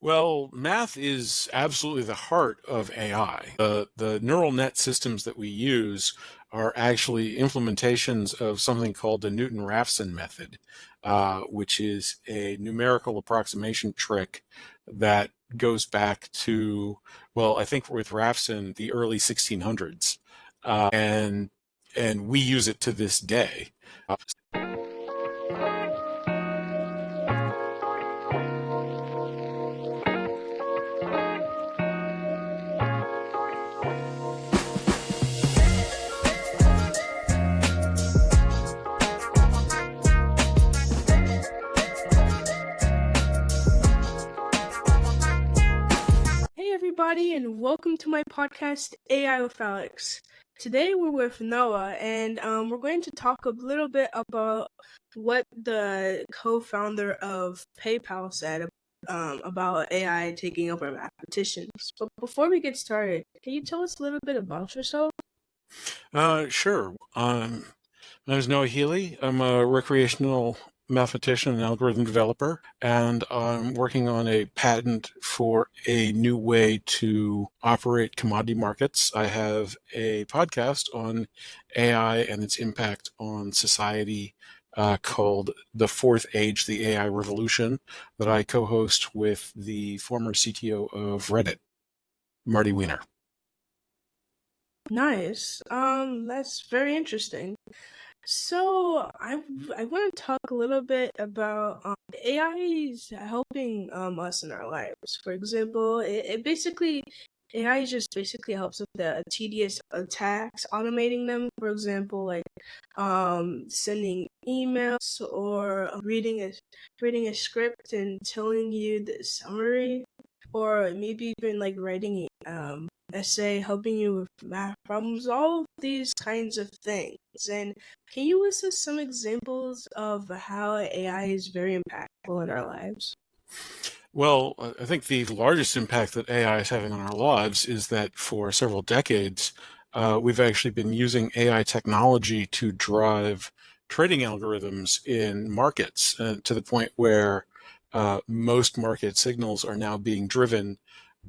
Well, math is absolutely the heart of AI. The neural net systems that we use are actually implementations of something called the Newton-Raphson method, which is a numerical approximation trick that goes back to, well, I think with Raphson, the early 1600s, and we use it to this day. Hey everybody, and welcome to my podcast, AI with Alex. Today we're with Noah, and we're going to talk a little bit about what the co-founder of PayPal said about AI taking over mathematicians. But before we get started, can you tell us a little bit about yourself? Sure. My name is Noah Healy. I'm a recreational mathematician and algorithm developer, and I'm working on a patent for a new way to operate commodity markets. I have a podcast on AI and its impact on society called The Fourth Age, the AI Revolution, that I co-host with the former CTO of Reddit, Marty Wiener. Nice. That's very interesting. So I want to talk a little bit about AI is helping us in our lives. For example, it basically AI just basically helps with the tedious tasks, automating them. For example, like sending emails or reading a script and telling you the summary, or maybe even like writing essay, helping you with math problems, all of these kinds of things. And can you list us some examples of how AI is very impactful in our lives? Well, I think the largest impact that AI is having on our lives is that for several decades, we've actually been using AI technology to drive trading algorithms in markets to the point where most market signals are now being driven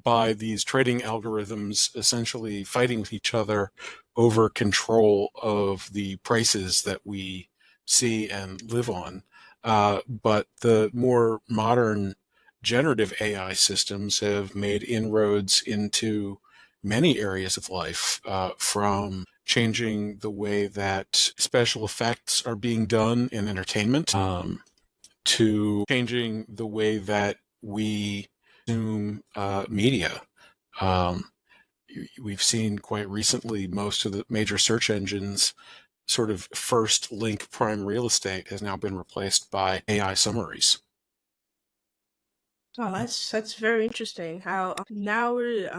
by these trading algorithms essentially fighting with each other over control of the prices that we see and live on. But the more modern generative AI systems have made inroads into many areas of life, from changing the way that special effects are being done in entertainment, to changing the way that we consume media. Um, we've seen quite recently most of the major search engines sort of first link prime real estate has now been replaced by AI summaries. Oh, that's very interesting. How now we're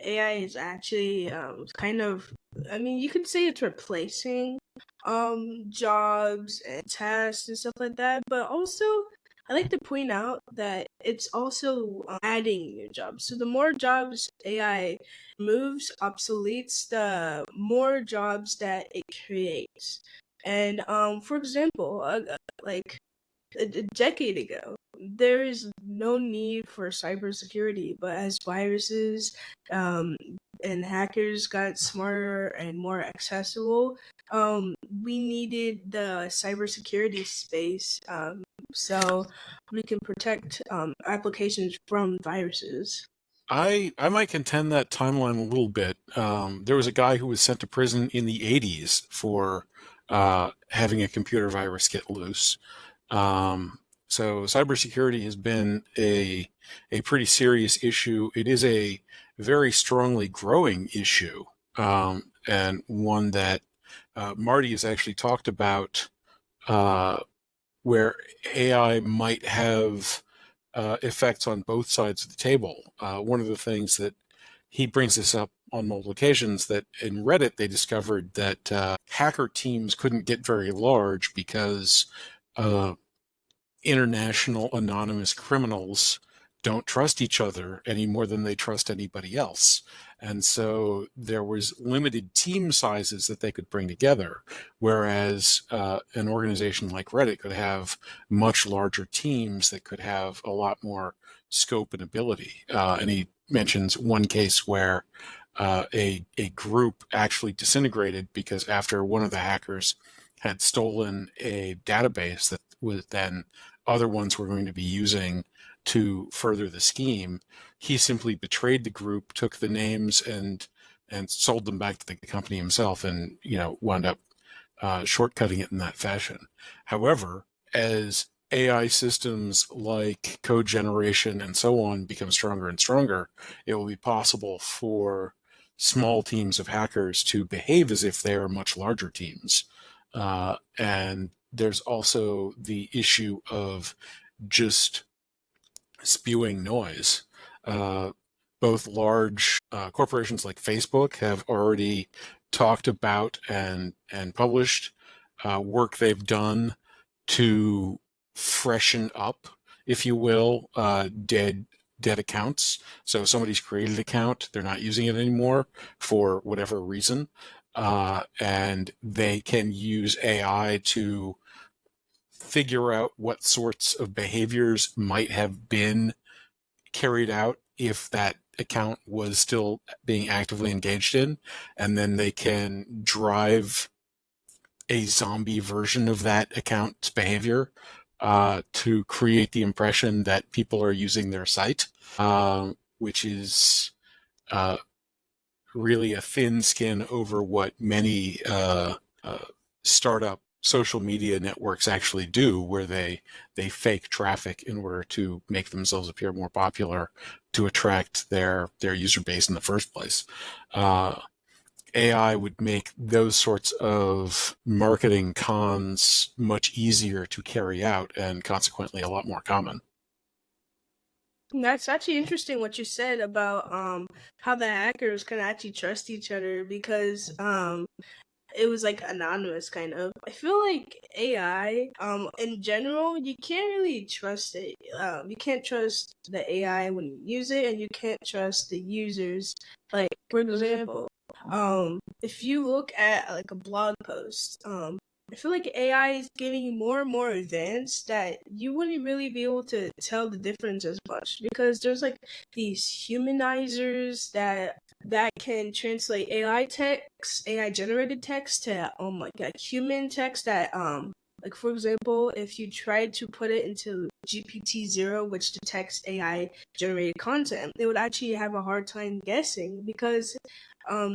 AI is actually kind of, I mean, you could say it's replacing jobs and tasks and stuff like that, but also I like to point out that it's also adding new jobs. So the more jobs AI moves, obsoletes, the more jobs that it creates. And for example, like a decade ago, there is no need for cybersecurity, but as viruses um, and hackers got smarter and more accessible, we needed the cybersecurity space so we can protect applications from viruses. I might contend that timeline a little bit. There was a guy who was sent to prison in the 80s for having a computer virus get loose. Um, so cybersecurity has been a pretty serious issue. It is a very strongly growing issue, and one that Marty has actually talked about, uh, where AI might have effects on both sides of the table. One of the things that he brings this up on multiple occasions, that in Reddit they discovered that hacker teams couldn't get very large because uh, international anonymous criminals don't trust each other any more than they trust anybody else. And so there was limited team sizes that they could bring together, whereas an organization like Reddit could have much larger teams that could have a lot more scope and ability. And he mentions one case where a group actually disintegrated because after one of the hackers had stolen a database that was then other ones were going to be using to further the scheme, he simply betrayed the group, took the names, and sold them back to the company himself, and wound up shortcutting it in that fashion. However, as AI systems like code generation and so on become stronger and stronger, it will be possible for small teams of hackers to behave as if they are much larger teams. And there's also the issue of just spewing noise. Uh, Both large corporations like Facebook have already talked about and published work they've done to freshen up, if you will, dead accounts. So somebody's created an account, they're not using it anymore for whatever reason, and they can use AI to figure out what sorts of behaviors might have been carried out if that account was still being actively engaged in, and then they can drive a zombie version of that account's behavior to create the impression that people are using their site, which is uh, really a thin skin over what many startup social media networks actually do, where they fake traffic in order to make themselves appear more popular to attract their user base in the first place. AI would make those sorts of marketing cons much easier to carry out and consequently a lot more common. That's actually interesting what you said about how the hackers can actually trust each other because it was like anonymous kind of. I feel like AI in general you can't really trust it. You can't trust the AI when you use it, and you can't trust the users. Like for example, if you look at like a blog post, I feel like AI is getting more and more advanced that you wouldn't really be able to tell the difference as much because there's like these humanizers that can translate AI text, AI generated text to like human text that like for example, if you tried to put it into GPT-0, which detects AI generated content, it would actually have a hard time guessing because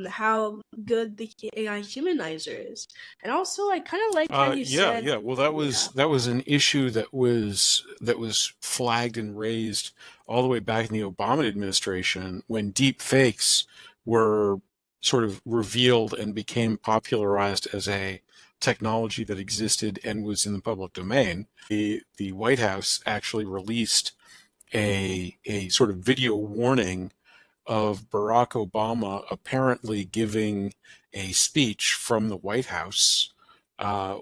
how good the AI humanizer is. And also I kind of like how you Yeah, said yeah. Well, that yeah. was an issue that was flagged and raised all the way back in the Obama administration when deep fakes were sort of revealed and became popularized as a technology that existed and was in the public domain. The White House actually released a sort of video warning of Barack Obama apparently giving a speech from the White House,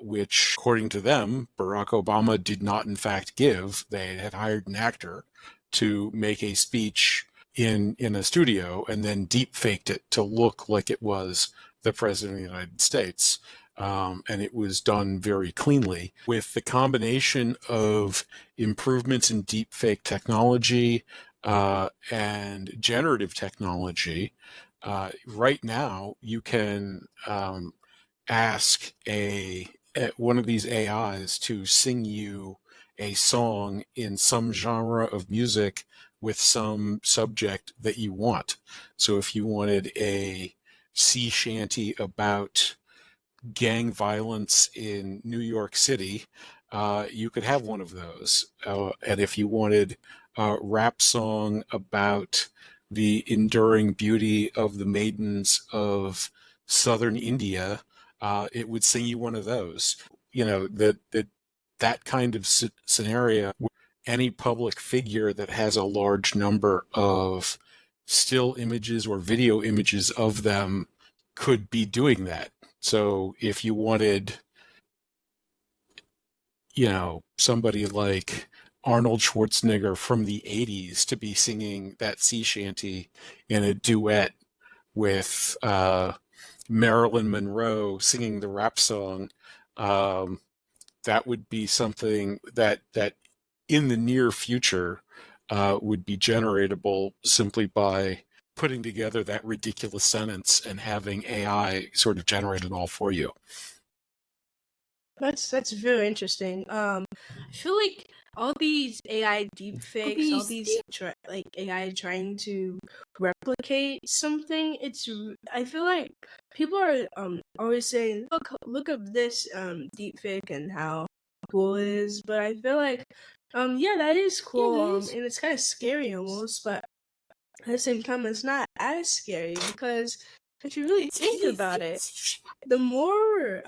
which, according to them, Barack Obama did not, in fact, give. They had hired an actor to make a speech in a studio and then deep faked it to look like it was the President of the United States. And it was done very cleanly with the combination of improvements in deep fake technology and generative technology. Right now, you can ask one of these AIs to sing you a song in some genre of music with some subject that you want. So if you wanted a sea shanty about gang violence in New York City, you could have one of those. And if you wanted a rap song about the enduring beauty of the maidens of southern India, it would sing you one of those. That kind of scenario, any public figure that has a large number of still images or video images of them could be doing that. So if you wanted, somebody like Arnold Schwarzenegger from the 80s to be singing that sea shanty in a duet with Marilyn Monroe singing the rap song, um, that would be something that in the near future would be generatable simply by putting together that ridiculous sentence and having AI sort of generate it all for you. That's very interesting. I feel like all these AI deepfakes, all these like AI trying to replicate something. I feel like people are always saying, look up this deepfake and how cool it is. But I feel like yeah, that is cool. And it's kind of scary almost, but at the same time, it's not as scary because if you really think about it, the more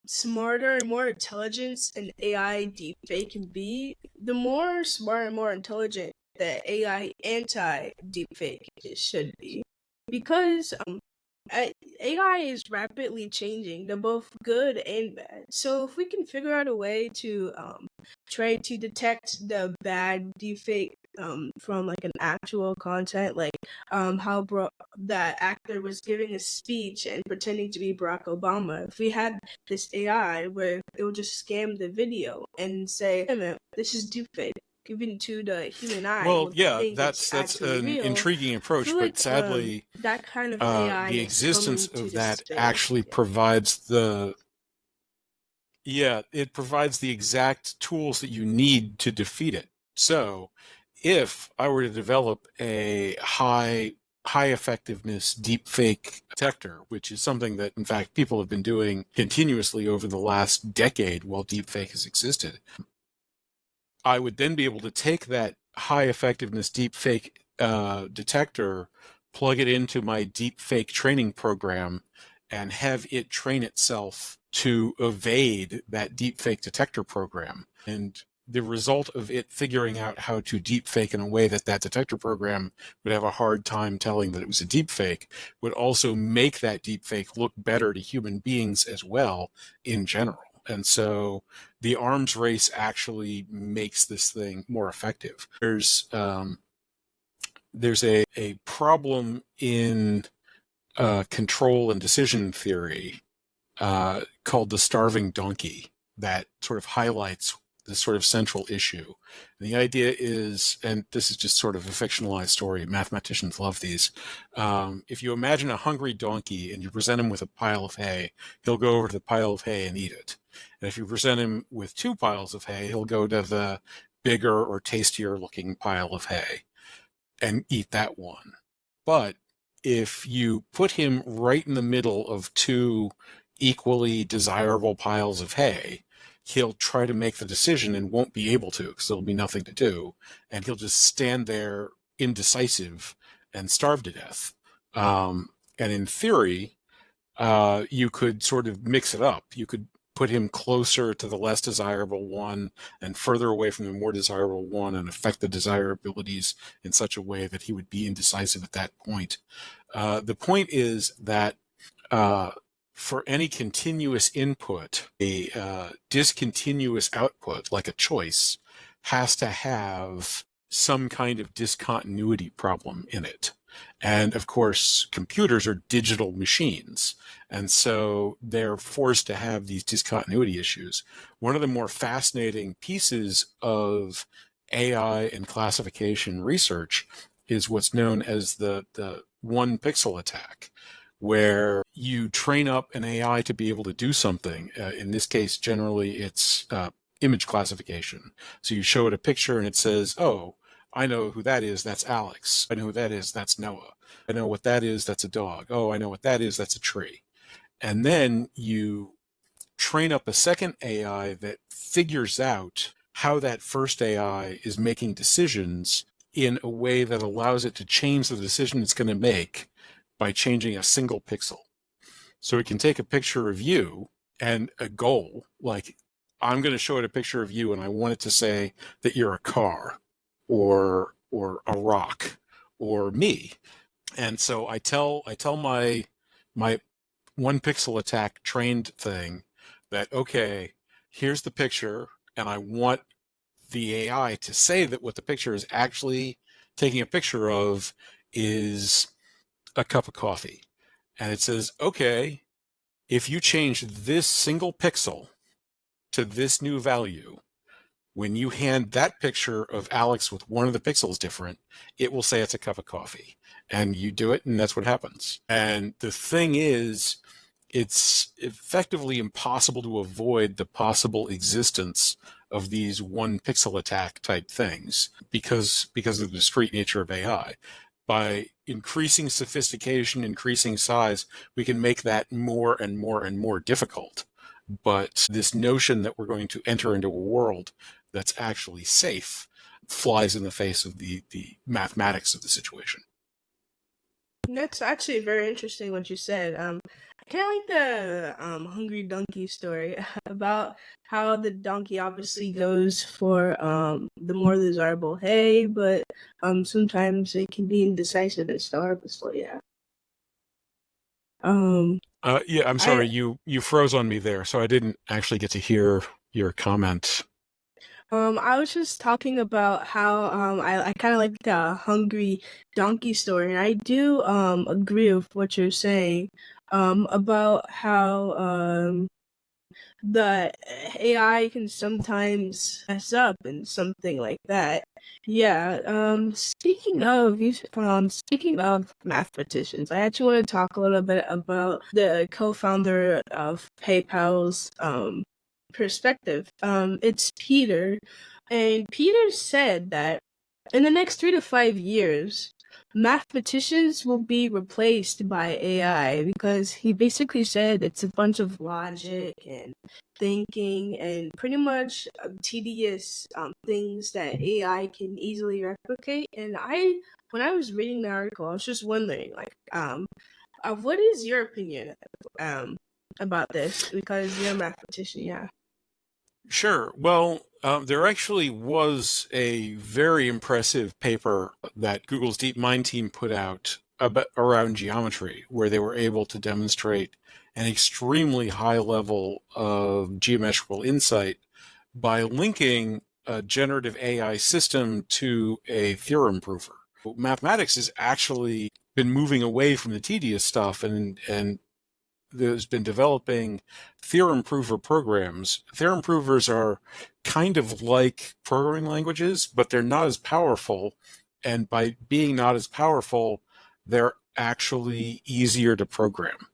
smarter and more intelligent an AI deepfake can be, the more smart and more intelligent the AI anti deepfake should be. Because AI is rapidly changing. They're both good and bad. So if we can figure out a way to try to detect the bad deepfake from like an actual content, like how that actor was giving a speech and pretending to be Barack Obama. If we had this AI where it would just scam the video and say, "Hey man, this is deepfake," given to the human eye Well, would yeah, think it's that's actually an real. intriguing I feel approach, but like sadly, that kind of AI the is existence coming to of the that stay. actually Yeah. provides it provides the exact tools that you need to defeat it. So, if I were to develop a high effectiveness deepfake detector, which is something that in fact people have been doing continuously over the last decade while deepfake has existed, I would then be able to take that high effectiveness deepfake detector, plug it into my deepfake training program, and have it train itself to evade that deepfake detector program. And the result of it figuring out how to deepfake in a way that that detector program would have a hard time telling that it was a deepfake would also make that deepfake look better to human beings as well in general. And so the arms race actually makes this thing more effective. There's a problem in control and decision theory called the starving donkey that sort of highlights this sort of central issue. And the idea is, and this is just sort of a fictionalized story, mathematicians love these. If you imagine a hungry donkey and you present him with a pile of hay, he'll go over to the pile of hay and eat it. And if you present him with two piles of hay, he'll go to the bigger or tastier looking pile of hay and eat that one. But if you put him right in the middle of two equally desirable piles of hay, he'll try to make the decision and won't be able to because there'll be nothing to do. And he'll just stand there indecisive and starve to death. And in theory, you could sort of mix it up. You could put him closer to the less desirable one and further away from the more desirable one and affect the desirabilities in such a way that he would be indecisive at that point. The point is that uh, for any continuous input, a discontinuous output, like a choice, has to have some kind of discontinuity problem in it. And of course, computers are digital machines. And so they're forced to have these discontinuity issues. One of the more fascinating pieces of AI and classification research is what's known as the one pixel attack, where you train up an AI to be able to do something. In this case, generally it's image classification. So you show it a picture and it says, oh, I know who that is, that's Alex. I know who that is, that's Noah. I know what that is, that's a dog. Oh, I know what that is, that's a tree. And then you train up a second AI that figures out how that first AI is making decisions in a way that allows it to change the decision it's going to make by changing a single pixel. So it can take a picture of you and a goal, like I'm going to show it a picture of you and I want it to say that you're a car or a rock or me. And so I tell my one pixel attack trained thing that, okay, here's the picture, and I want the AI to say that what the picture is actually taking a picture of is a cup of coffee. And it says, okay, if you change this single pixel to this new value, When you hand that picture of Alex with one of the pixels different, it will say it's a cup of coffee. And you do it, and that's what happens. And the thing is, it's effectively impossible to avoid the possible existence of these one pixel attack type things because of the discrete nature of AI. By increasing sophistication, increasing size, we can make that more and more and more difficult. But this notion that we're going to enter into a world that's actually safe flies in the face of the mathematics of the situation. That's actually very interesting what you said. I kind of like the hungry donkey story about how the donkey obviously goes for the more desirable hay, but sometimes it can be indecisive and starve. So yeah. Um, Yeah, I'm sorry, I you froze on me there, so I didn't actually get to hear your comment. I was just talking about how I kind of like the hungry donkey story, and I do agree with what you're saying about how the AI can sometimes mess up and something like that. Yeah. Speaking of mathematicians, I actually want to talk a little bit about the co-founder of PayPal's perspective. It's Peter, and Peter said that in the next 3 to 5 years, mathematicians will be replaced by AI because he basically said it's a bunch of logic and thinking and pretty much tedious things that AI can easily replicate. And when I was reading the article, I was just wondering, like, what is your opinion um, about this? Because you're a mathematician, yeah. Sure. Well, there actually was a very impressive paper that Google's DeepMind team put out about, around geometry, where they were able to demonstrate an extremely high level of geometrical insight by linking a generative AI system to a theorem prover. Mathematics has actually been moving away from the tedious stuff and there's been developing theorem prover programs. Theorem provers are kind of like programming languages, but they're not as powerful. And by being not as powerful, they're actually easier to program.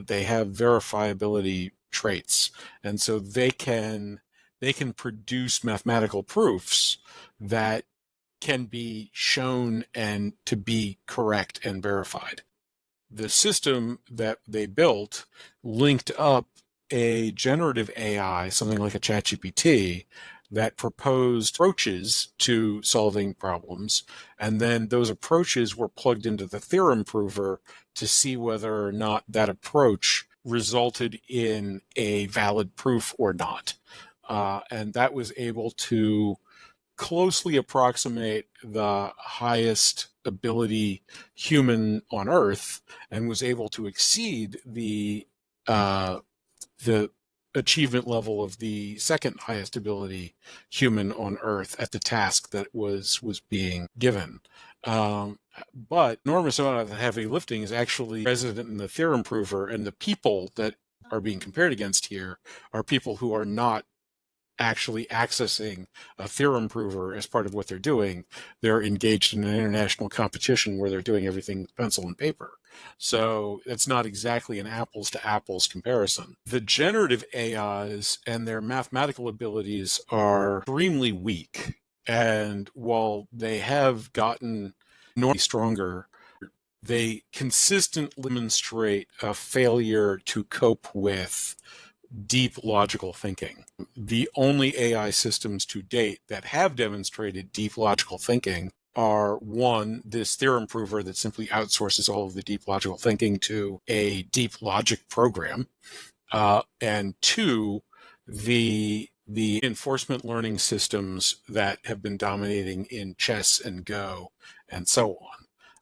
They have verifiability traits, and so they can produce mathematical proofs that can be shown and to be correct and verified. The system that they built linked up a generative AI, something like a ChatGPT, that proposed approaches to solving problems. And then those approaches were plugged into the theorem prover to see whether or not that approach resulted in a valid proof or not. And that was able to closely approximate the highest ability human on Earth, and was able to exceed the achievement level of the second highest ability human on Earth at the task that was being given. But enormous amount of the heavy lifting is actually resident in the theorem prover, and the people that are being compared against here are people who are not actually accessing a theorem prover as part of what they're doing. They're engaged in an international competition where they're doing everything with pencil and paper. So it's not exactly an apples to apples comparison. The generative AIs and their mathematical abilities are extremely weak. And while they have gotten normally stronger, they consistently demonstrate a failure to cope with deep logical thinking. The only AI systems to date that have demonstrated deep logical thinking are one, this theorem prover that simply outsources all of the deep logical thinking to a deep logic program, and two, the reinforcement learning systems that have been dominating in chess and Go and so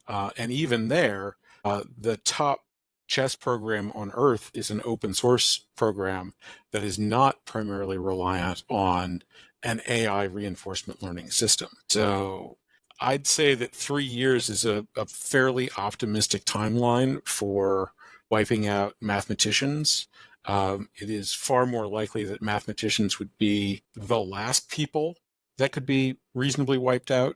on. And even there, the top chess program on Earth is an open source program that is not primarily reliant on an AI reinforcement learning system. So I'd say that 3 years is a fairly optimistic timeline for wiping out mathematicians. It is far more likely that mathematicians would be the last people that could be reasonably wiped out.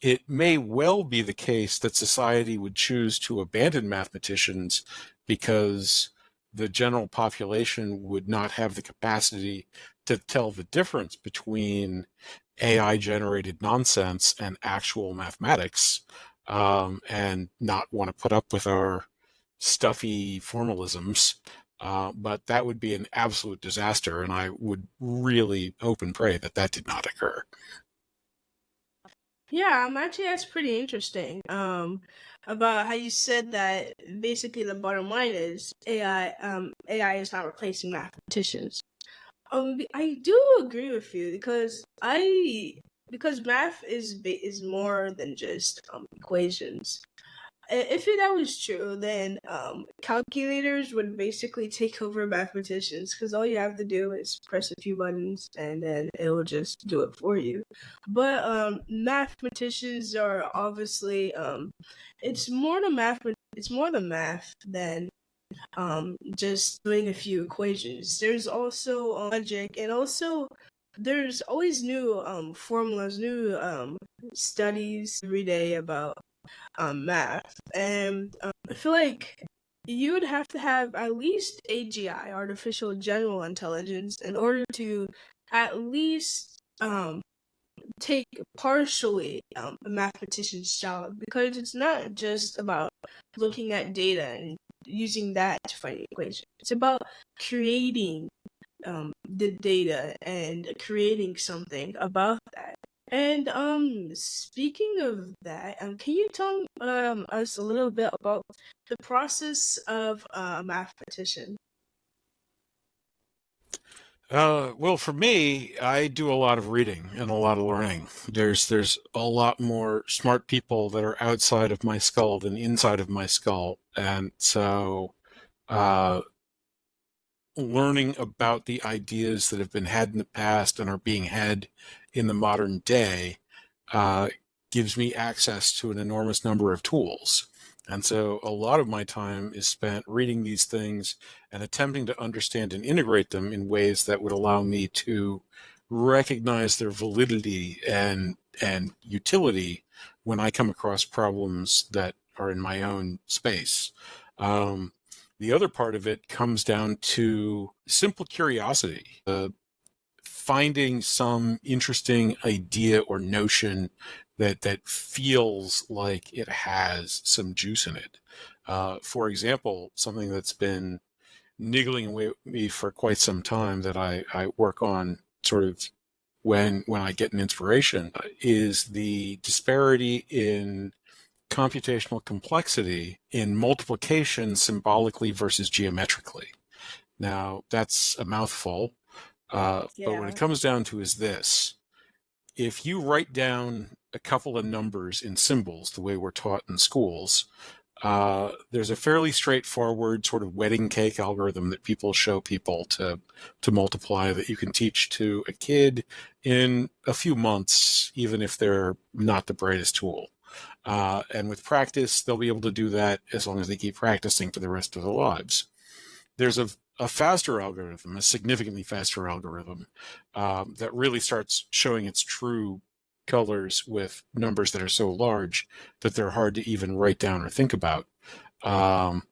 It may well be the case that society would choose to abandon mathematicians because the general population would not have the capacity to tell the difference between AI generated nonsense and actual mathematics, and not want to put up with our stuffy formalisms. But that would be an absolute disaster, and I would really hope and pray that that did not occur. Yeah, actually that's pretty interesting. About how you said that basically the bottom line is AI is not replacing mathematicians. I do agree with you because math is more than just equations. If that was true, then calculators would basically take over mathematicians because all you have to do is press a few buttons and then it will just do it for you. But mathematicians are obviously it's more the math than just doing a few equations. There's also logic, and also there's always new formulas, new studies every day about math, and I feel like you would have to have at least AGI, artificial general intelligence, in order to at least take partially a mathematician's job, because it's not just about looking at data and using that to find an equation. It's about creating the data and creating something about that. And speaking of that, can you tell us a little bit about the process of a mathematician? Well, for me, I do a lot of reading and a lot of learning. There's a lot more smart people that are outside of my skull than inside of my skull, and so uh, learning about the ideas that have been had in the past and are being had in the modern day uh, gives me access to an enormous number of tools. And so a lot of my time is spent reading these things and attempting to understand and integrate them in ways that would allow me to recognize their validity and utility when I come across problems that are in my own space. Um, the other part of it comes down to simple curiosity, finding some interesting idea or notion that feels like it has some juice in it. For example, something that's been niggling away at me for quite some time that I work on sort of when I get an inspiration is the disparity in computational complexity in multiplication symbolically versus geometrically. Now, that's a mouthful, but what it Yeah. comes down to is this. If you write down a couple of numbers in symbols, the way we're taught in schools, there's a fairly straightforward sort of wedding cake algorithm that people show people to multiply that you can teach to a kid in a few months, even if they're not the brightest tool. And with practice, they'll be able to do that as long as they keep practicing for the rest of their lives. There's a faster algorithm, a significantly faster algorithm, that really starts showing its true colors with numbers that are so large that they're hard to even write down or think about. Um,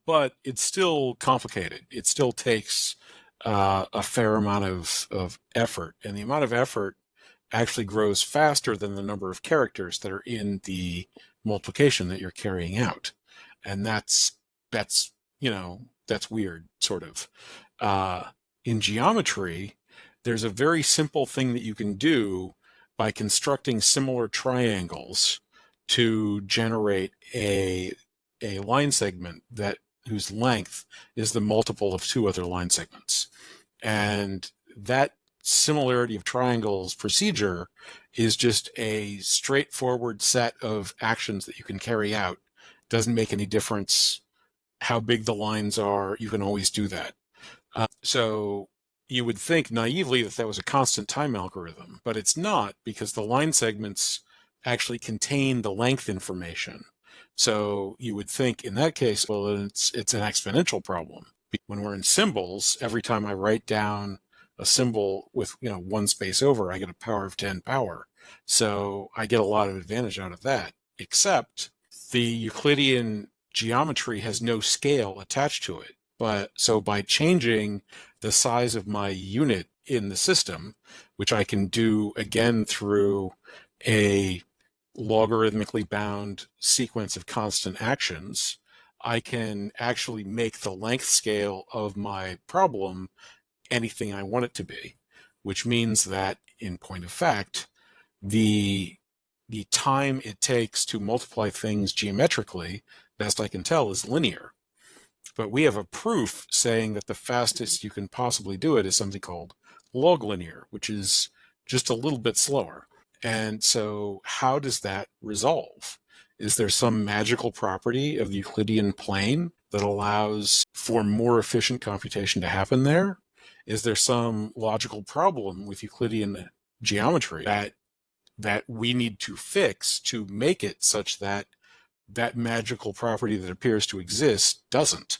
but it's still complicated. It still takes a fair amount of effort, and the amount of effort actually grows faster than the number of characters that are in the multiplication that you're carrying out. And that's that's weird, sort of. Uh, in geometry, there's a very simple thing that you can do by constructing similar triangles to generate a line segment that whose length is the multiple of two other line segments. And that similarity of triangles procedure is just a straightforward set of actions that you can carry out. Doesn't make any difference how big the lines are. You can always do that. So you would think naively that that was a constant time algorithm, but it's not, because the line segments actually contain the length information. So you would think in that case, well, it's an exponential problem. When we're in symbols, every time I write down a symbol with one space over, I get a power of 10 power. So I get a lot of advantage out of that, except the Euclidean geometry has no scale attached to it. But so by changing the size of my unit in the system, which I can do again through a logarithmically bound sequence of constant actions, I can actually make the length scale of my problem anything I want it to be, which means that, in point of fact, the the time it takes to multiply things geometrically, best I can tell, is linear. But we have a proof saying that the fastest you can possibly do it is something called log linear, which is just a little bit slower. And so how does that resolve? Is there some magical property of the Euclidean plane that allows for more efficient computation to happen there? Is there some logical problem with Euclidean geometry that we need to fix to make it such that that magical property that appears to exist doesn't?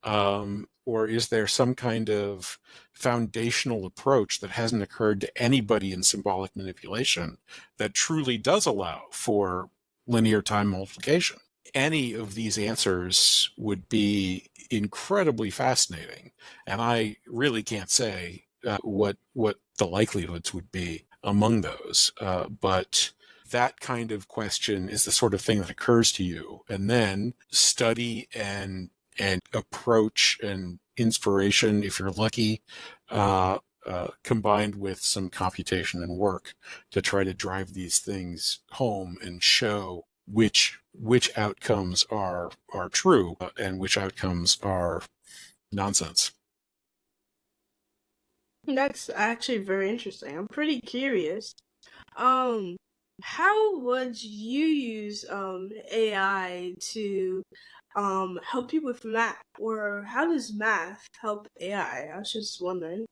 Or is there some kind of foundational approach that hasn't occurred to anybody in symbolic manipulation that truly does allow for linear time multiplication? Any of these answers would be incredibly fascinating, and I really can't say what the likelihoods would be among those. But that kind of question is the sort of thing that occurs to you, and then study and approach and inspiration, if you're lucky, combined with some computation and work to try to drive these things home and show which outcomes are true and which outcomes are nonsense. That's actually very interesting. I'm pretty curious. Um, how would you use AI to help you with math, or how does math help AI? I was just wondering.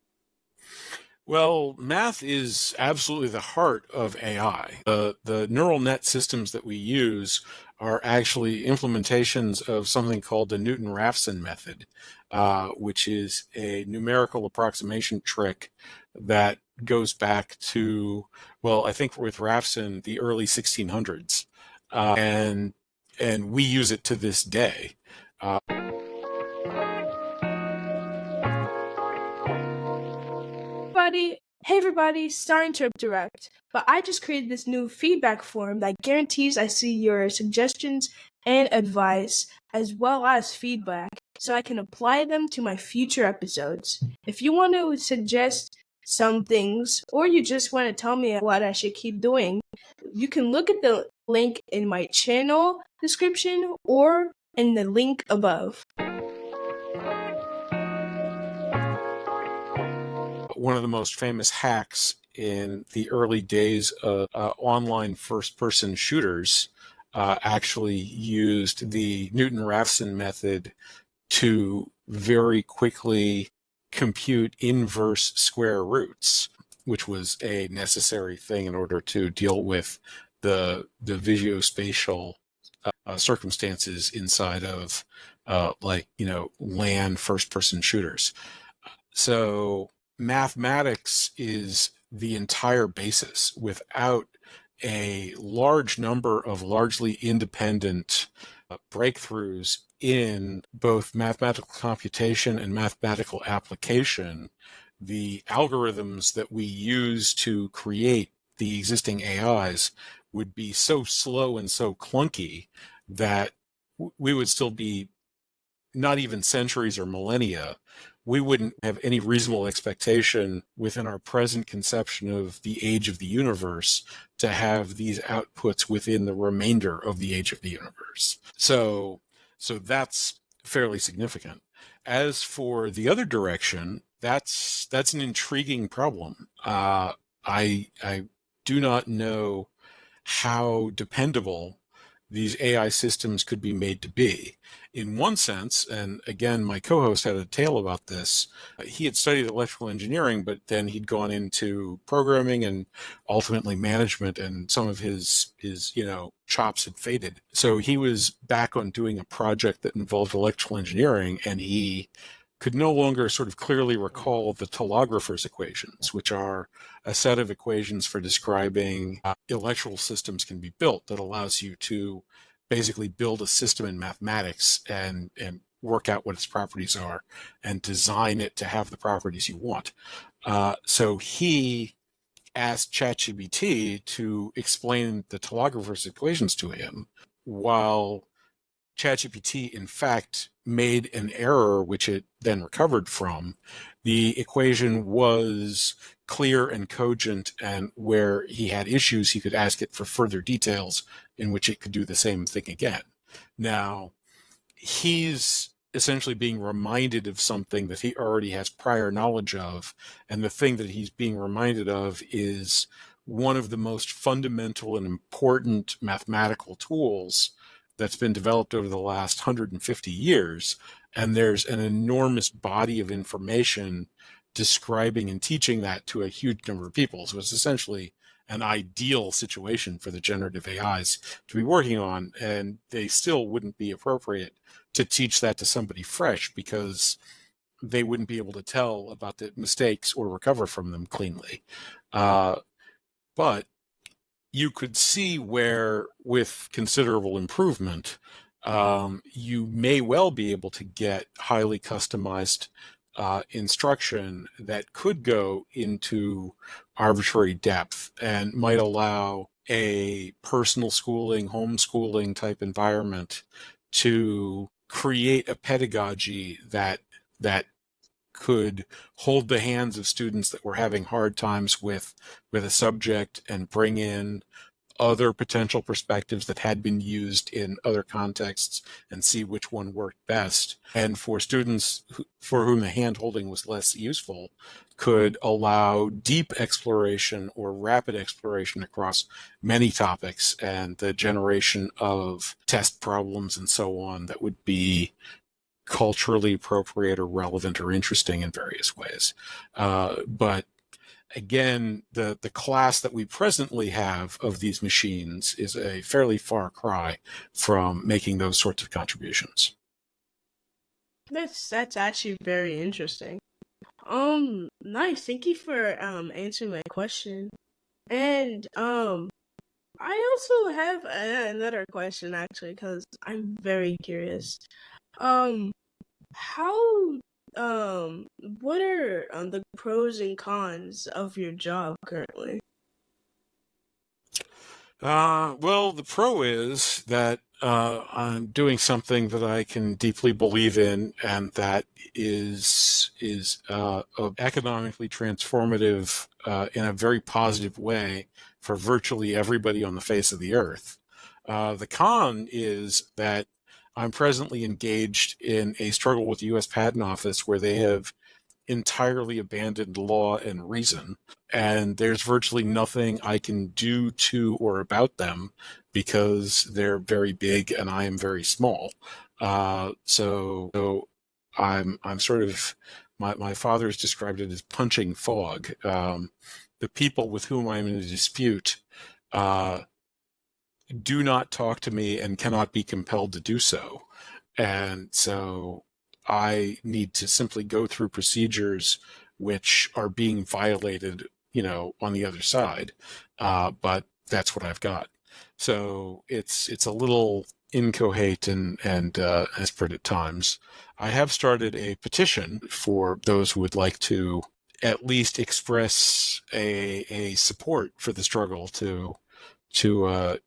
Well, math is absolutely the heart of AI. The neural net systems that we use are actually implementations of something called the Newton-Raphson method, which is a numerical approximation trick that goes back to, well, I think with Raphson, the early 1600s, and we use it to this day. Uh, Hey everybody, sorry to interrupt, but I just created this new feedback form that guarantees I see your suggestions and advice, as well as feedback, so I can apply them to my future episodes. If you want to suggest some things, or you just want to tell me what I should keep doing, you can look at the link in my channel description or in the link above. One of the most famous hacks in the early days of online first-person shooters actually used the Newton-Raphson method to very quickly compute inverse square roots, which was a necessary thing in order to deal with the visuospatial circumstances inside of LAN first-person shooters. So mathematics is the entire basis. Without a large number of largely independent breakthroughs in both mathematical computation and mathematical application, the algorithms that we use to create the existing AIs would be so slow and so clunky that we would still be not even centuries or millennia. We wouldn't have any reasonable expectation within our present conception of the age of the universe to have these outputs within the remainder of the age of the universe. So that's fairly significant. As for the other direction, that's an intriguing problem. I do not know how dependable these AI systems could be made to be. In one sense, and again, my co-host had a tale about this, he had studied electrical engineering, but then he'd gone into programming and ultimately management, and some of his chops had faded. So he was back on doing a project that involved electrical engineering, and he could no longer sort of clearly recall the telegrapher's equations, which are a set of equations for describing how electrical systems can be built that allows you to basically build a system in mathematics and work out what its properties are and design it to have the properties you want. So he asked ChatGPT to explain the telegrapher's equations to him, while ChatGPT, in fact, made an error which it then recovered from. The equation was clear and cogent, and where he had issues, he could ask it for further details in which it could do the same thing again. Now, he's essentially being reminded of something that he already has prior knowledge of. And the thing that he's being reminded of is one of the most fundamental and important mathematical tools that's been developed over the last 150 years. And there's an enormous body of information describing and teaching that to a huge number of people. So it's essentially an ideal situation for the generative AIs to be working on, and they still wouldn't be appropriate to teach that to somebody fresh because they wouldn't be able to tell about the mistakes or recover from them cleanly. But you could see where, with considerable improvement, you may well be able to get highly customized instruction that could go into arbitrary depth and might allow a personal schooling, homeschooling type environment to create a pedagogy that could hold the hands of students that were having hard times with a subject and bring in other potential perspectives that had been used in other contexts and see which one worked best. And for students for whom the hand-holding was less useful, could allow deep exploration or rapid exploration across many topics and the generation of test problems and so on that would be culturally appropriate or relevant or interesting in various ways. But again, the class that we presently have of these machines is a fairly far cry from making those sorts of contributions. That's actually very interesting. Nice. Thank you for answering my question. And I also have another question actually because I'm very curious. Um, how what are the pros and cons of your job currently? Well, the pro is that I'm doing something that I can deeply believe in, and that is economically transformative in a very positive way for virtually everybody on the face of the earth. The con is that I'm presently engaged in a struggle with the U.S. Patent Office where they have entirely abandoned law and reason, and there's virtually nothing I can do to or about them because they're very big and I am very small. So I'm sort of my father's described it as punching fog. The people with whom I'm in a dispute uh, do not talk to me and cannot be compelled to do so. And so I need to simply go through procedures which are being violated, on the other side. But that's what I've got. So it's a little incoherent and desperate at times. I have started a petition for those who would like to at least express a support for the struggle to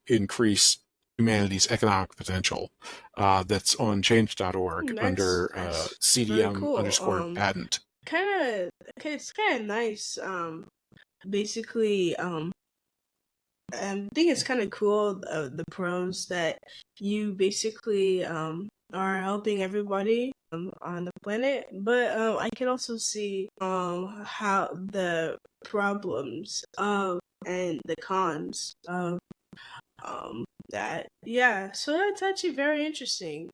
increase humanity's economic potential. That's on change.org under That's very CDM cool. underscore patent. Kind of okay. It's kind of nice. Basically, I think it's kind of cool the pros that you basically are helping everybody on the planet, but I can also see how the problems of and the cons of that. Yeah, so that's actually very interesting.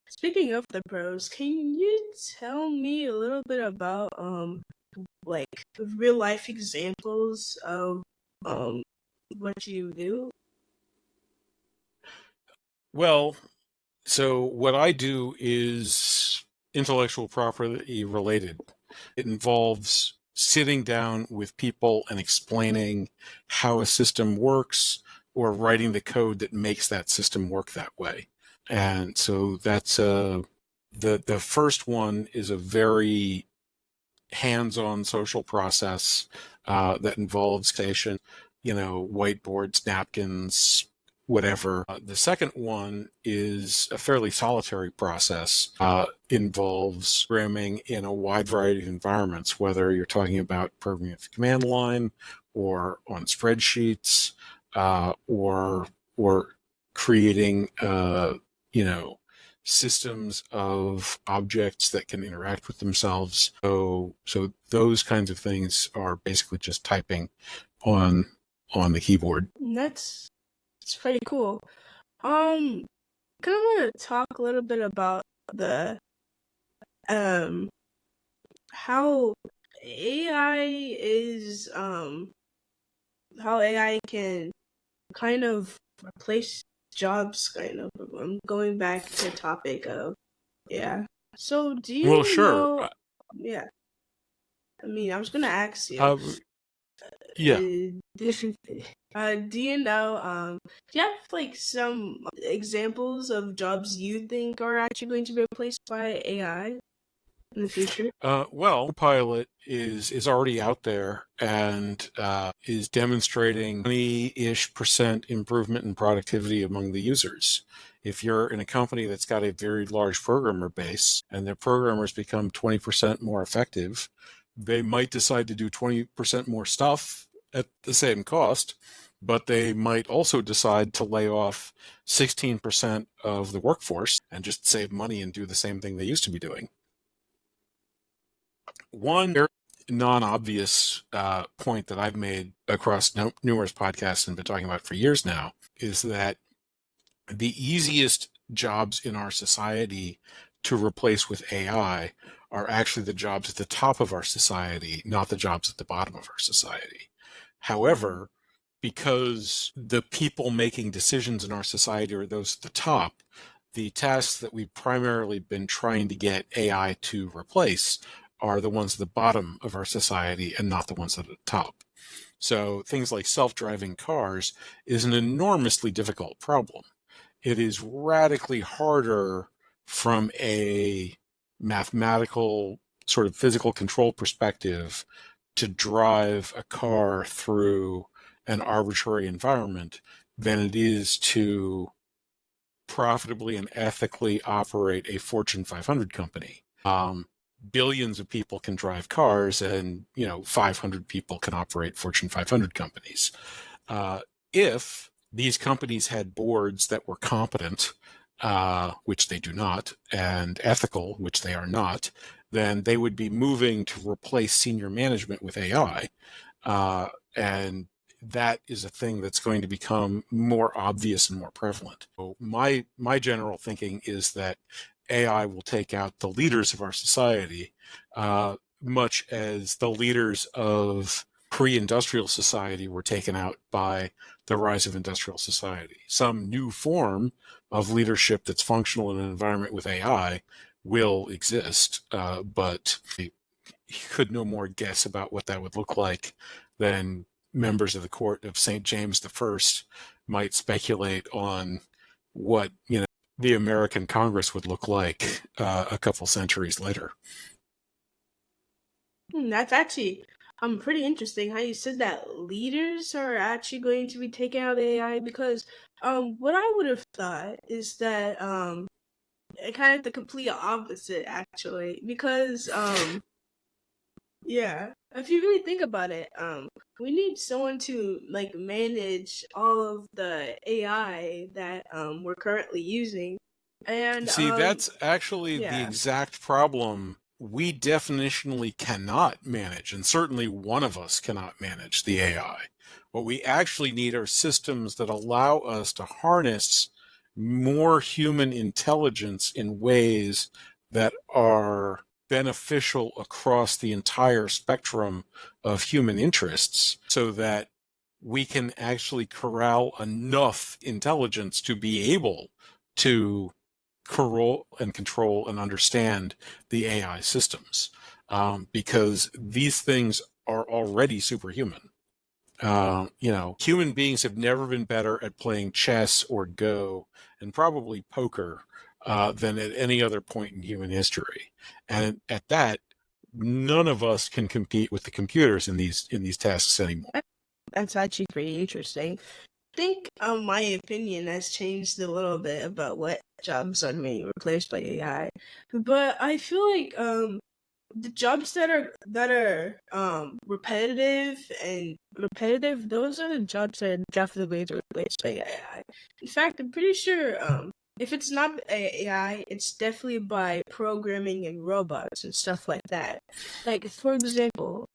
Speaking of the pros, can you tell me a little bit about like real life examples of um what you do? Well, so what I do is intellectual property related. It involves sitting down with people and explaining how a system works or writing the code that makes that system work that way. And so that's the first one is a very hands-on social process that involves station, whiteboards, napkins, whatever. The second one is a fairly solitary process. Involves programming in a wide variety of environments, whether you're talking about programming at the command line or on spreadsheets, or creating, systems of objects that can interact with themselves. So those kinds of things are basically just typing on the keyboard. That's pretty cool. Kind of want to talk a little bit about the um how AI is how AI can kind of replace jobs, kind of. I'm going back to the topic of, yeah. So do Well, you sure. know, yeah, I mean, I was gonna ask you, Uh, yeah. this do you know, do you have like some examples of jobs you think are actually going to be replaced by AI in the future? Well, Pilot is already out there and is demonstrating 20-ish% improvement in productivity among the users. If you're in a company that's got a very large programmer base and their programmers become 20% more effective, they might decide to do 20% more stuff at the same cost, but they might also decide to lay off 16% of the workforce and just save money and do the same thing they used to be doing. One very non-obvious point that I've made across numerous podcasts and been talking about for years now is that the easiest jobs in our society to replace with AI are actually the jobs at the top of our society, not the jobs at the bottom of our society. Mm. However, because the people making decisions in our society are those at the top, the tasks that we've primarily been trying to get AI to replace are the ones at the bottom of our society and not the ones at the top. So things like self-driving cars is an enormously difficult problem. It is radically harder from a mathematical sort of physical control perspective to drive a car through an arbitrary environment than it is to profitably and ethically operate a Fortune 500 company. Billions of people can drive cars, and 500 people can operate Fortune 500 companies. If these companies had boards that were competent, which they do not, and ethical, which they are not, then they would be moving to replace senior management with AI. And that is a thing that's going to become more obvious and more prevalent. So my general thinking is that AI will take out the leaders of our society, much as the leaders of pre-industrial society were taken out by the rise of industrial society. Some new form of leadership that's functional in an environment with AI will exist, but you could no more guess about what that would look like than members of the court of St. James I might speculate on what the American Congress would look like a couple centuries later. That's actually pretty interesting how you said that leaders are actually going to be taking out AI, because what I would have thought is that kind of the complete opposite, actually, because yeah, if you really think about it, we need someone to like manage all of the AI that we're currently using. And See, that's actually the yeah. exact problem we definitionally cannot manage, and certainly one of us cannot manage the AI. What we actually need are systems that allow us to harness more human intelligence in ways that are beneficial across the entire spectrum of human interests so that we can actually corral enough intelligence to be able to control and understand the AI systems, because these things are already superhuman. Human beings have never been better at playing chess or Go and probably poker than at any other point in human history. And at that, none of us can compete with the computers in these tasks anymore. That's actually pretty interesting. I think my opinion has changed a little bit about what jobs are being replaced by AI, but I feel like the jobs that are repetitive, those are the jobs that are definitely being replaced by AI. In fact, I'm pretty sure if it's not AI, it's definitely by programming and robots and stuff like that. Like for example,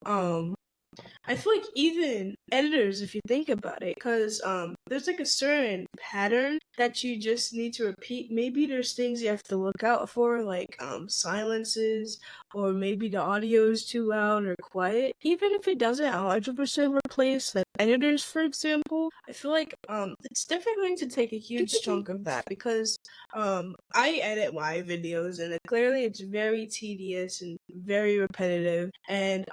I feel like even editors, if you think about it, because there's like a certain pattern that you just need to repeat. Maybe there's things you have to look out for, like silences, or maybe the audio is too loud or quiet. Even if it doesn't 100% replace like editors, for example, I feel like it's definitely going to take a huge chunk of that because I edit my videos and clearly it's very tedious and very repetitive and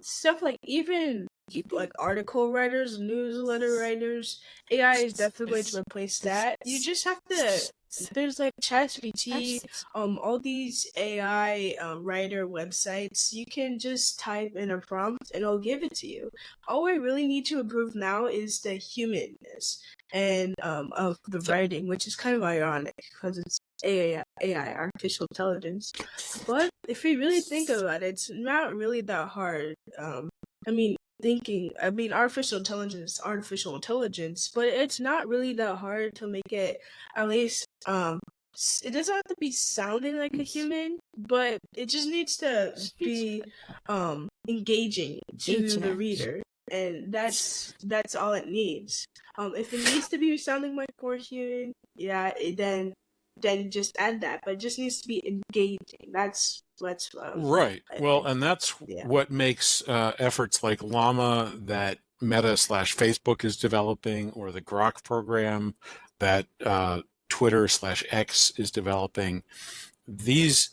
stuff like even like article writers, newsletter writers, AI is definitely going to replace that. You just have to there's like ChatGPT, all these AI writer websites. You can just type in a prompt and it'll give it to you. All we really need to improve now is the humanness and of the writing, which is kind of ironic because it's AI, artificial intelligence. But if we really think about it, it's not really that hard. I mean, artificial intelligence, but it's not really that hard to make it at least. It doesn't have to be sounding like a human, but it just needs to be engaging to the reader, and that's all it needs. If it needs to be sounding like more human, yeah, then just add that. But it just needs to be engaging. That's Right. Well, I and that's yeah. what makes efforts like Llama that Meta slash Facebook is developing, or the Grok program that Twitter slash X is developing. These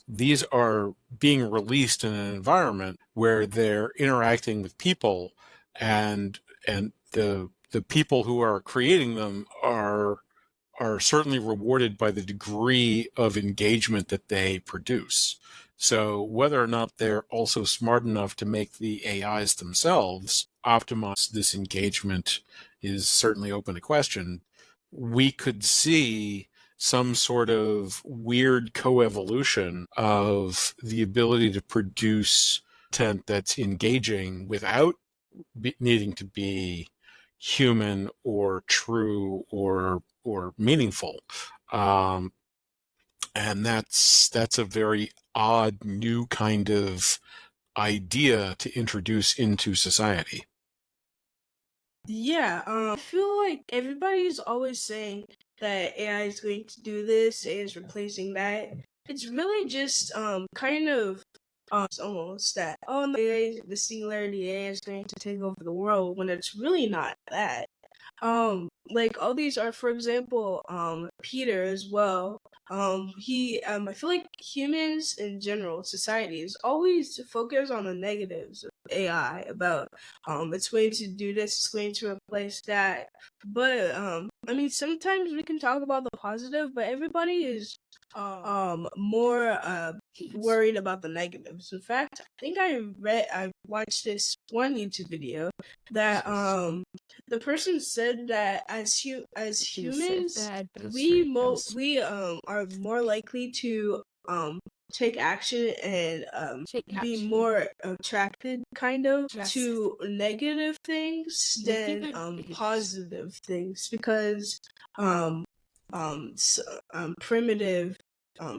are being released in an environment where they're interacting with people, and the people who are creating them are certainly rewarded by the degree of engagement that they produce. So whether or not they're also smart enough to make the AIs themselves optimize this engagement is certainly open to question. We could see some sort of weird coevolution of the ability to produce content that's engaging without needing to be human or true or meaningful, um, and that's a very odd new kind of idea to introduce into society. Yeah, I feel like everybody's always saying that AI is going to do this, AI is replacing that. It's really just kind of it's almost that oh no, AI, the singularity AI is going to take over the world when it's really not that. Like all these are, for example, Peter as well. He I feel like humans in general, societies always focus on the negatives of AI about it's going to do this, it's going to replace that. But I mean sometimes we can talk about the positive, but everybody is more worried about the negatives. In fact, I think I watched this one YouTube video that the person said that as humans we are more likely to take action and be more attracted kind of to negative things than positive things because um s primitive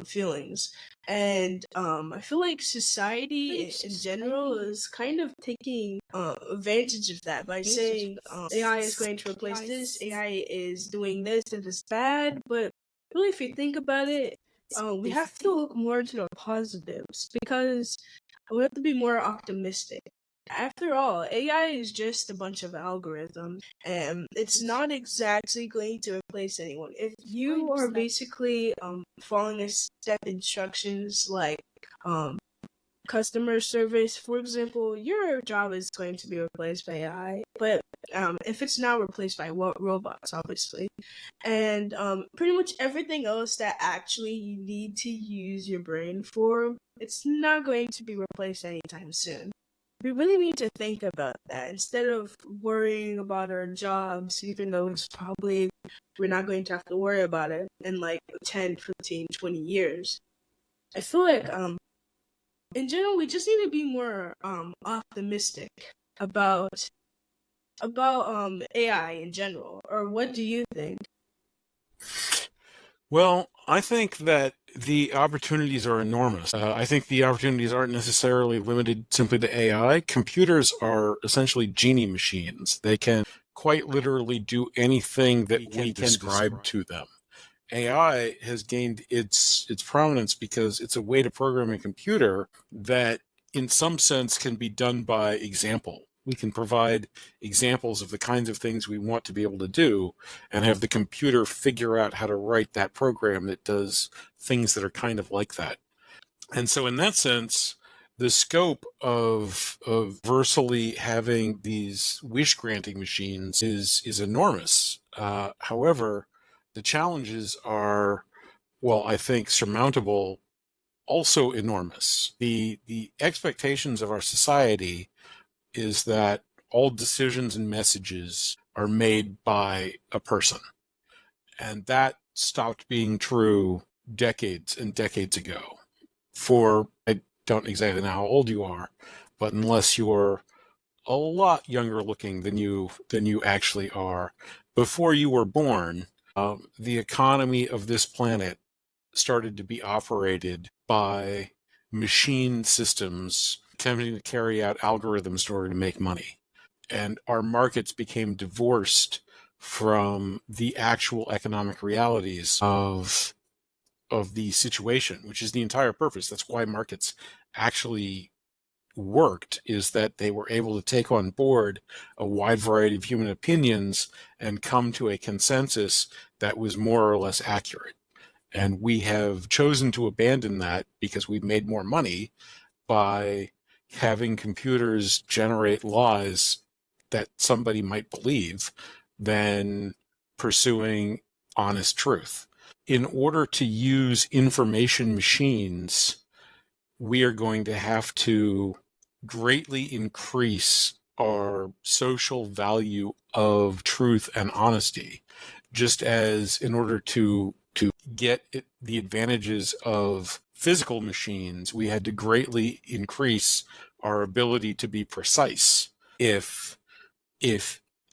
feelings and I feel like society in general is kind of taking advantage of that by saying AI is going to replace this, AI is doing this and it's bad, but really if you think about it, we have to look more to the positives because we have to be more optimistic. After all, AI is just a bunch of algorithms, and it's not exactly going to replace anyone. If you are basically following a step instructions like um customer service, for example, your job is going to be replaced by AI. But if it's not replaced by robots, obviously, and pretty much everything else that actually you need to use your brain for, it's not going to be replaced anytime soon. We really need to think about that instead of worrying about our jobs, even though it's probably we're not going to have to worry about it in like 10, 15, 20 years. I feel like in general we just need to be more optimistic about AI in general. Or what do you think? Well, I think that the opportunities are enormous. I think the opportunities aren't necessarily limited simply to AI. Computers are essentially genie machines. They can quite literally do anything that we can describe to them. AI has gained its prominence because it's a way to program a computer that, in some sense, can be done by example. We can provide examples of the kinds of things we want to be able to do and have the computer figure out how to write that program that does things that are kind of like that. And so, in that sense, the scope of universally having these wish granting machines is enormous. However, the challenges are, well, I think, surmountable, also enormous. The expectations of our society is that all decisions and messages are made by a person. And that stopped being true decades and decades ago. I don't exactly know how old you are, but unless you're a lot younger looking than you actually are, before you were born, the economy of this planet started to be operated by machine systems attempting to carry out algorithms in order to make money. And our markets became divorced from the actual economic realities of the situation, which is the entire purpose. That's why markets actually worked, is that they were able to take on board a wide variety of human opinions and come to a consensus that was more or less accurate. And we have chosen to abandon that because we've made more money by having computers generate lies that somebody might believe than pursuing honest truth. In order to use information machines, we are going to have to greatly increase our social value of truth and honesty, just as in order to get the advantages of physical machines, we had to greatly increase our ability to be precise. If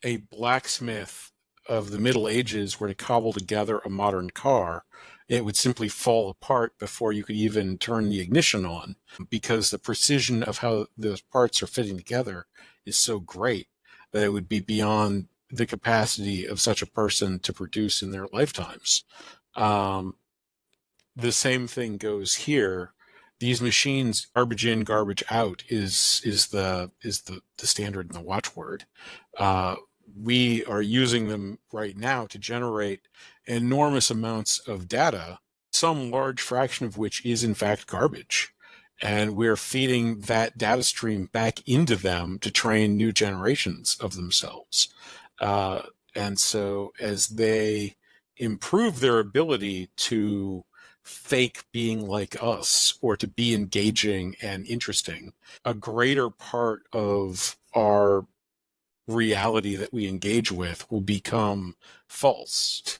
a blacksmith of the Middle Ages were to cobble together a modern car, it would simply fall apart before you could even turn the ignition on, because the precision of how those parts are fitting together is so great that it would be beyond the capacity of such a person to produce in their lifetimes. Um, the same thing goes here. These machines, garbage in, garbage out, is the standard and the watchword. Uh, we are using them right now to generate enormous amounts of data, some large fraction of which is in fact garbage. And we're feeding that data stream back into them to train new generations of themselves. Uh, and so as they improve their ability to fake being like us or to be engaging and interesting, a greater part of our reality that we engage with will become false.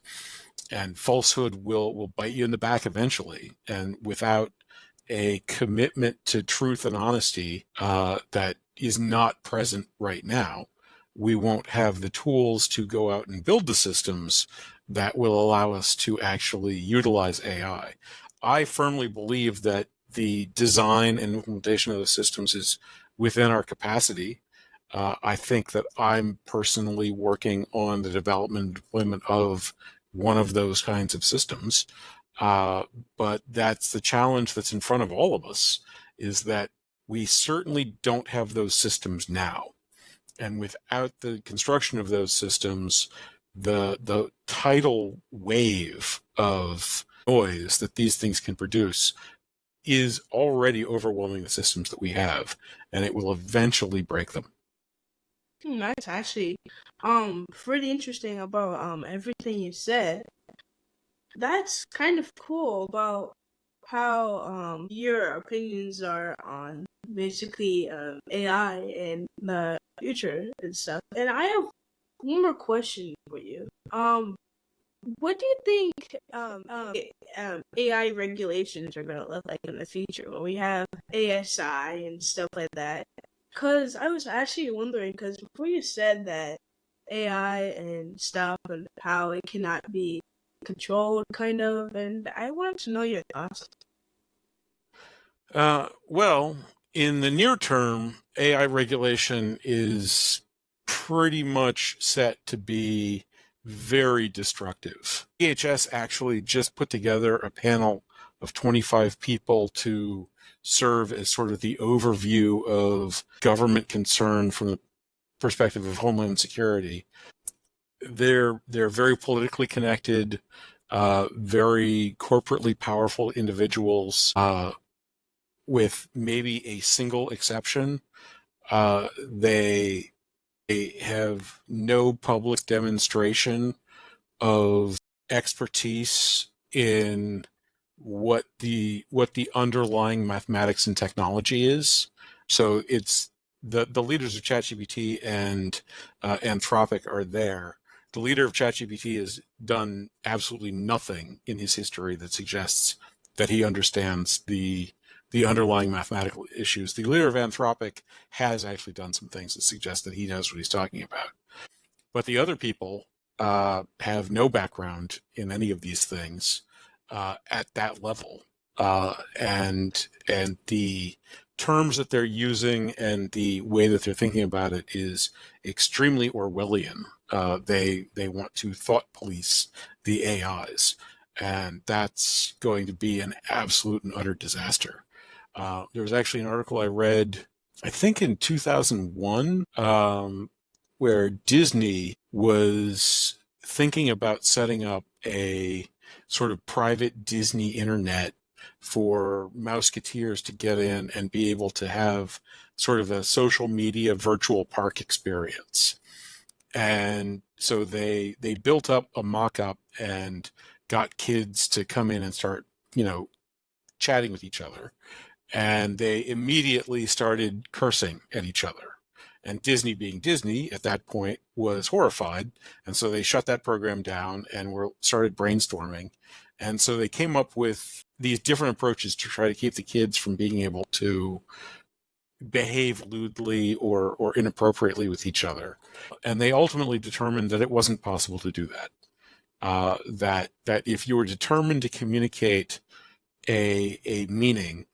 And falsehood will bite you in the back eventually. And without a commitment to truth and honesty that is not present right now, we won't have the tools to go out and build the systems that will allow us to actually utilize AI. I firmly believe that the design and implementation of the systems is within our capacity. I think that I'm personally working on the development and deployment of one of those kinds of systems. Uh, but that's the challenge that's in front of all of us, is that We certainly don't have those systems now. And without the construction of those systems, the tidal wave of noise that these things can produce is already overwhelming the systems that we have, and it will eventually break them. That's actually pretty interesting about everything you said. That's kind of cool about how your opinions are on basically AI and the future and stuff. And I have one more question for you. What do you think AI regulations are gonna look like in the future when we have ASI and stuff like that? Cause I was actually wondering, cause before you said that AI and stuff and how it cannot be controlled, kind of, and I wanted to know your thoughts. Well, in the near term, AI regulation is pretty much set to be very destructive. EHS actually just put together a panel of 25 people to serve as sort of the overview of government concern from the perspective of Homeland Security. They're very politically connected, very corporately powerful individuals. With maybe a single exception, they have no public demonstration of expertise in what the underlying mathematics and technology is. So it's the leaders of ChatGPT and Anthropic are there. The leader of ChatGPT has done absolutely nothing in his history that suggests that he understands the underlying mathematical issues. The leader of Anthropic has actually done some things that suggest that he knows what he's talking about. But the other people have no background in any of these things at that level, and the terms that they're using and the way that they're thinking about it is extremely Orwellian. They want to thought police the AIs, and that's going to be an absolute and utter disaster. There was actually an article I read, I think in 2001, where Disney was thinking about setting up a sort of private Disney internet for Mouseketeers to get in and be able to have sort of a social media virtual park experience. And so they built up a mock-up and got kids to come in and start, chatting with each other, and they immediately started cursing at each other. And Disney, being Disney at that point, was horrified, and so they shut that program down and started brainstorming. And so they came up with these different approaches to try to keep the kids from being able to behave lewdly or inappropriately with each other. And they ultimately determined that it wasn't possible to do that. That if you were determined to communicate a meaning,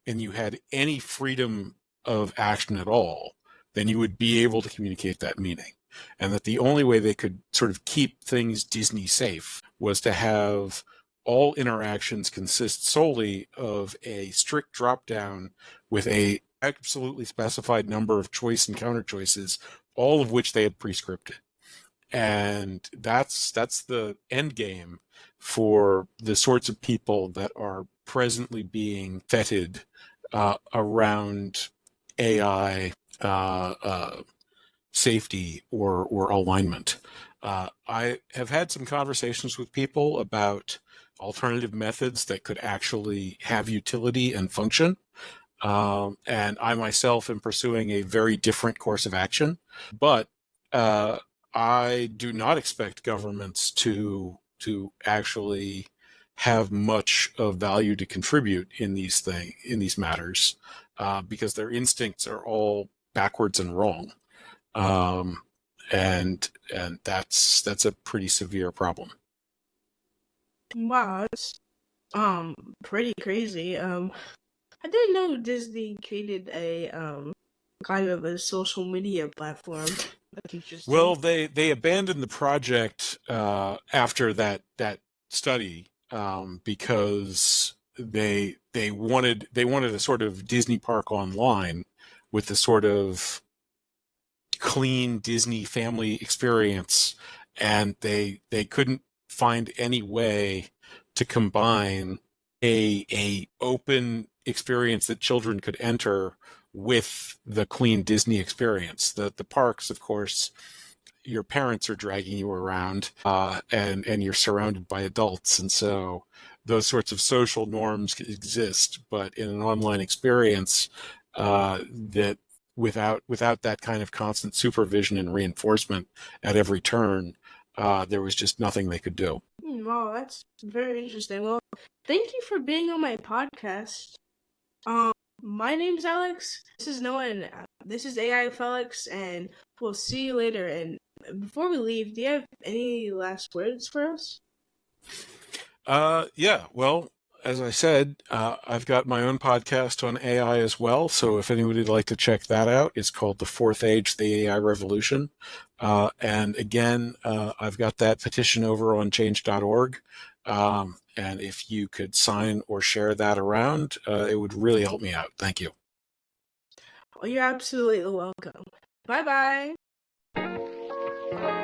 and you had any freedom of action at all, then you would be able to communicate that meaning. And that the only way they could sort of keep things Disney safe was to have all interactions consist solely of a strict drop down with a absolutely specified number of choice and counter choices, all of which they had pre-scripted. And that's the end game for the sorts of people that are presently being feted around AI safety or alignment. I have had some conversations with people about alternative methods that could actually have utility and function. And I myself am pursuing a very different course of action. But I do not expect governments to actually have much of value to contribute in these matters, because their instincts are all backwards and wrong, um, and that's a pretty severe problem. Wow, that's pretty crazy. I didn't know Disney created a kind of a social media platform. That's interesting. Well, they abandoned the project after that study, because they wanted a sort of Disney park online with the sort of clean Disney family experience, and they couldn't find any way to combine a open experience that children could enter with the clean Disney experience. The parks, of course, your parents are dragging you around, and you're surrounded by adults, and so those sorts of social norms exist. But in an online experience, that without that kind of constant supervision and reinforcement at every turn, there was just nothing they could do. Wow, that's very interesting. Well, thank you for being on my podcast. Um, my name's Alex. This is Noah, and this is AI Felix, and we'll see you later. And before we leave, do you have any last words for us? Yeah, well, as I said, I've got my own podcast on AI as well. So if anybody would like to check that out, it's called The Fourth Age, the AI Revolution. And again, I've got that petition over on change.org. And if you could sign or share that around, it would really help me out. Thank you. Well, you're absolutely welcome. Bye bye.